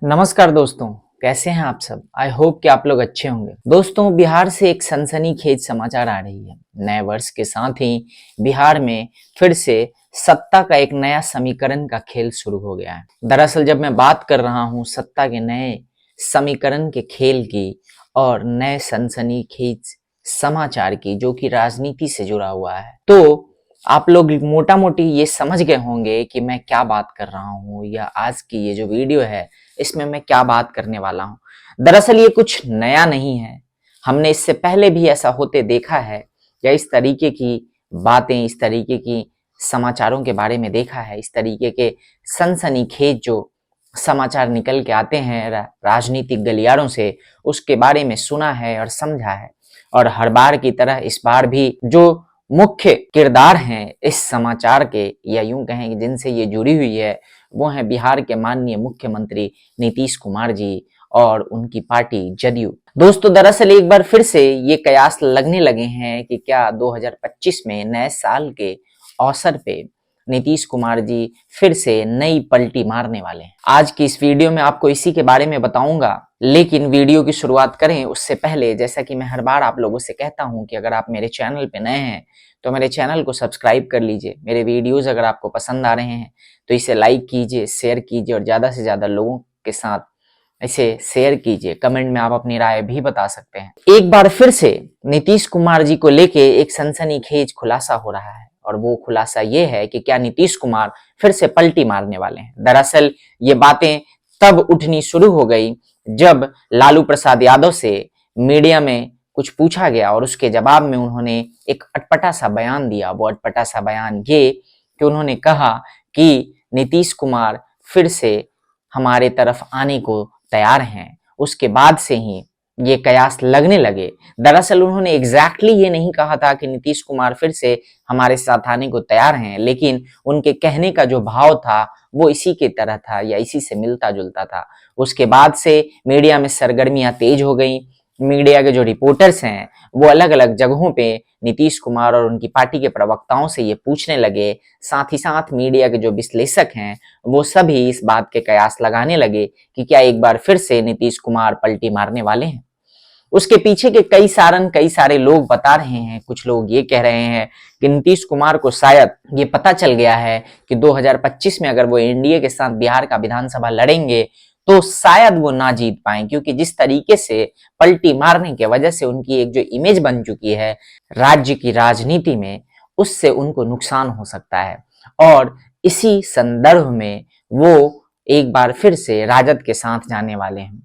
नमस्कार दोस्तों, कैसे हैं आप सब। आई होप कि आप लोग अच्छे होंगे। दोस्तों, बिहार से एक सनसनीखेज समाचार आ रही है। नए वर्ष के साथ ही बिहार में फिर से सत्ता का एक नया समीकरण का खेल शुरू हो गया है। दरअसल जब मैं बात कर रहा हूँ सत्ता के नए समीकरण के खेल की और नए सनसनीखेज समाचार की, जो कि राजनीति से जुड़ा हुआ है, तो आप लोग मोटा मोटी ये समझ गए होंगे कि मैं क्या बात कर रहा हूँ या आज की ये जो वीडियो है इसमें मैं क्या बात करने वाला हूँ। दरअसल ये कुछ नया नहीं है, हमने इससे पहले भी ऐसा होते देखा है या इस तरीके की बातें, इस तरीके की समाचारों के बारे में देखा है। इस तरीके के सनसनीखेज जो समाचार निकल के आते हैं राजनीतिक गलियारों से, उसके बारे में सुना है और समझा है। और हर बार की तरह इस बार भी जो मुख्य किरदार हैं इस समाचार के, या यूं कहें कि जिनसे ये जुड़ी हुई है, वो हैं बिहार के माननीय मुख्यमंत्री नीतीश कुमार जी और उनकी पार्टी जदयू। दोस्तों, दरअसल एक बार फिर से ये कयास लगने लगे हैं कि क्या 2025 में नए साल के अवसर पे नीतीश कुमार जी फिर से नई पलटी मारने वाले हैं। आज की इस वीडियो में आपको इसी के बारे में बताऊंगा, लेकिन वीडियो की शुरुआत करें उससे पहले, जैसा कि मैं हर बार आप लोगों से कहता हूं कि अगर आप मेरे चैनल पे नए हैं तो मेरे चैनल को सब्सक्राइब कर लीजिए। मेरे वीडियोस अगर आपको पसंद आ रहे हैं तो इसे लाइक कीजिए, शेयर कीजिए और ज्यादा से ज्यादा लोगों के साथ इसे शेयर कीजिए। कमेंट में आप अपनी राय भी बता सकते हैं। एक बार फिर से नीतीश कुमार जी को लेके एक सनसनीखेज खुलासा हो रहा है और वो खुलासा ये है कि क्या नीतीश कुमार फिर से पलटी मारने वाले हैं। दरअसल ये बातें तब उठनी शुरू हो गई जब लालू प्रसाद यादव से मीडिया में कुछ पूछा गया और उसके जवाब में उन्होंने एक अटपटा सा बयान दिया। वो अटपटा सा बयान ये कि उन्होंने कहा कि नीतीश कुमार फिर से हमारे तरफ आने को तैयार हैं। उसके बाद से ही ये कयास लगने लगे। दरअसल उन्होंने एग्जैक्टली ये नहीं कहा था कि नीतीश कुमार फिर से हमारे साथ आने को तैयार हैं, लेकिन उनके कहने का जो भाव था वो इसी की तरह था या इसी से मिलता जुलता था। उसके बाद से मीडिया में सरगर्मियां तेज हो गई। मीडिया के जो रिपोर्टर्स हैं वो अलग अलग जगहों पे नीतीश कुमार और उनकी पार्टी के प्रवक्ताओं से ये पूछने लगे। साथ ही साथ मीडिया के जो विश्लेषक हैं वो सभी इस बात के कयास लगाने लगे कि क्या एक बार फिर से नीतीश कुमार पलटी मारने वाले हैं। उसके पीछे के कई सारे लोग बता रहे हैं। कुछ लोग ये कह रहे हैं कि नीतीश कुमार को शायद ये पता चल गया है कि 2025 में अगर वो एनडीए के साथ बिहार का विधानसभा लड़ेंगे तो शायद वो ना जीत पाए, क्योंकि जिस तरीके से पलटी मारने की वजह से उनकी एक जो इमेज बन चुकी है राज्य की राजनीति में, उससे उनको नुकसान हो सकता है। और इसी संदर्भ में वो एक बार फिर से राजद के साथ जाने वाले हैं।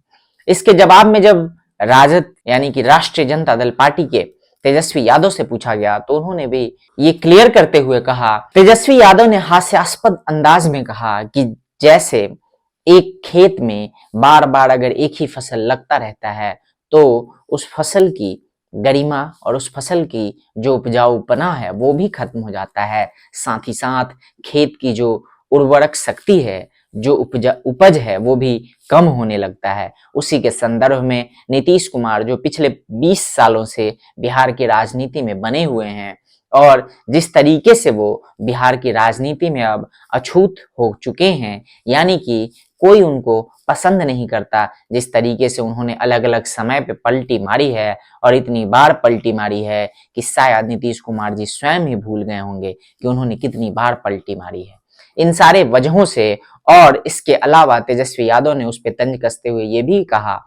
इसके जवाब में जब राजद यानी कि राष्ट्रीय जनता दल पार्टी के तेजस्वी यादव से पूछा गया तो उन्होंने भी ये क्लियर करते हुए कहा, तेजस्वी यादव ने हास्यास्पद अंदाज में कहा कि जैसे एक खेत में बार बार अगर एक ही फसल लगता रहता है तो उस फसल की गरिमा और उस फसल की जो उपजाऊपना है वो भी खत्म हो जाता है। साथ ही साथ खेत की जो उर्वरक शक्ति है, जो उपज है, वो भी कम होने लगता है। उसी के संदर्भ में नीतीश कुमार जो पिछले 20 सालों से बिहार की राजनीति में बने हुए हैं और जिस तरीके से वो बिहार की राजनीति में अब अछूत हो चुके हैं, यानी कि कोई उनको पसंद नहीं करता, जिस तरीके से उन्होंने अलग अलग समय पे पलटी मारी है और इतनी बार पलटी मारी है कि शायद नीतीश कुमार जी स्वयं ही भूल गए होंगे कि उन्होंने कितनी बार पलटी मारी है। इन सारे वजहों से और इसके अलावा तेजस्वी यादव ने उस पर तंज कसते हुए ये भी कहा,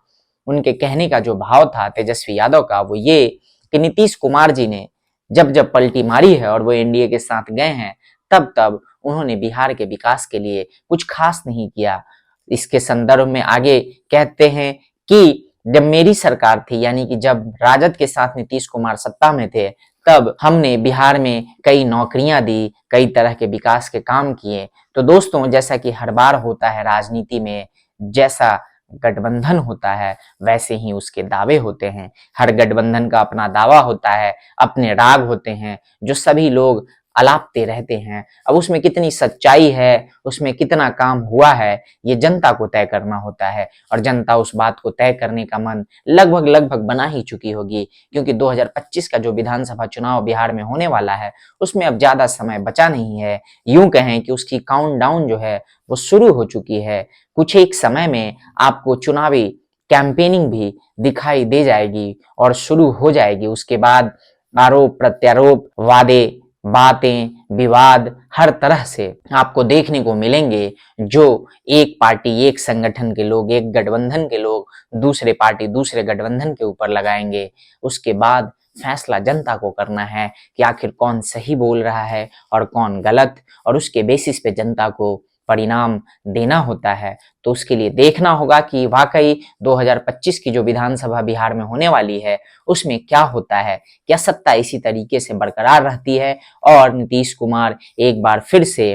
उनके कहने का जो भाव था तेजस्वी यादव का वो ये कि नीतीश कुमार जी ने जब जब पलटी मारी है और वो एनडीए के साथ गए हैं तब तब उन्होंने बिहार के विकास के लिए कुछ खास नहीं किया। इसके संदर्भ में आगे कहते हैं कि जब मेरी सरकार थी, यानी कि जब राजद के साथ नीतीश कुमार सत्ता में थे, तब हमने बिहार में कई नौकरियां दी, कई तरह के विकास के काम किए। तो दोस्तों, जैसा कि हर बार होता है राजनीति में, जैसा गठबंधन होता है वैसे ही उसके दावे होते हैं। हर गठबंधन का अपना दावा होता है, अपने राग होते हैं, जो सभी लोग अलापते रहते हैं। अब उसमें कितनी सच्चाई है, उसमें कितना काम हुआ है, ये जनता को तय करना होता है और जनता उस बात को तय करने का मन लगभग लगभग बना ही चुकी होगी, क्योंकि 2025 का जो विधानसभा चुनाव बिहार में होने वाला है उसमें अब ज्यादा समय बचा नहीं है। यूं कहें कि उसकी काउंटडाउन जो है वो शुरू हो चुकी है। कुछ एक समय में आपको चुनावी कैंपेनिंग भी दिखाई दे जाएगी और शुरू हो जाएगी। उसके बाद आरोप प्रत्यारोप, वादे, बातें, विवाद हर तरह से आपको देखने को मिलेंगे, जो एक पार्टी, एक संगठन के लोग, एक गठबंधन के लोग दूसरे पार्टी, दूसरे गठबंधन के ऊपर लगाएंगे। उसके बाद फैसला जनता को करना है कि आखिर कौन सही बोल रहा है और कौन गलत, और उसके बेसिस पे जनता को परिणाम देना होता है। तो उसके लिए देखना होगा कि वाकई 2025 की जो विधानसभा बिहार में होने वाली है उसमें क्या होता है, क्या सत्ता इसी तरीके से बरकरार रहती है और नीतीश कुमार एक बार फिर से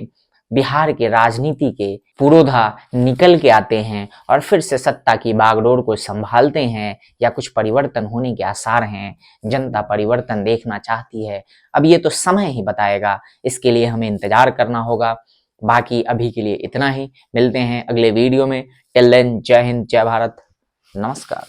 बिहार के राजनीति के पुरोधा निकल के आते हैं और फिर से सत्ता की बागडोर को संभालते हैं, या कुछ परिवर्तन होने के आसार हैं। जनता परिवर्तन देखना चाहती है। अब ये तो समय ही बताएगा, इसके लिए हमें इंतजार करना होगा। बाकी अभी के लिए इतना ही, मिलते हैं अगले वीडियो में। टिल देन, जय हिंद, जय भारत, नमस्कार।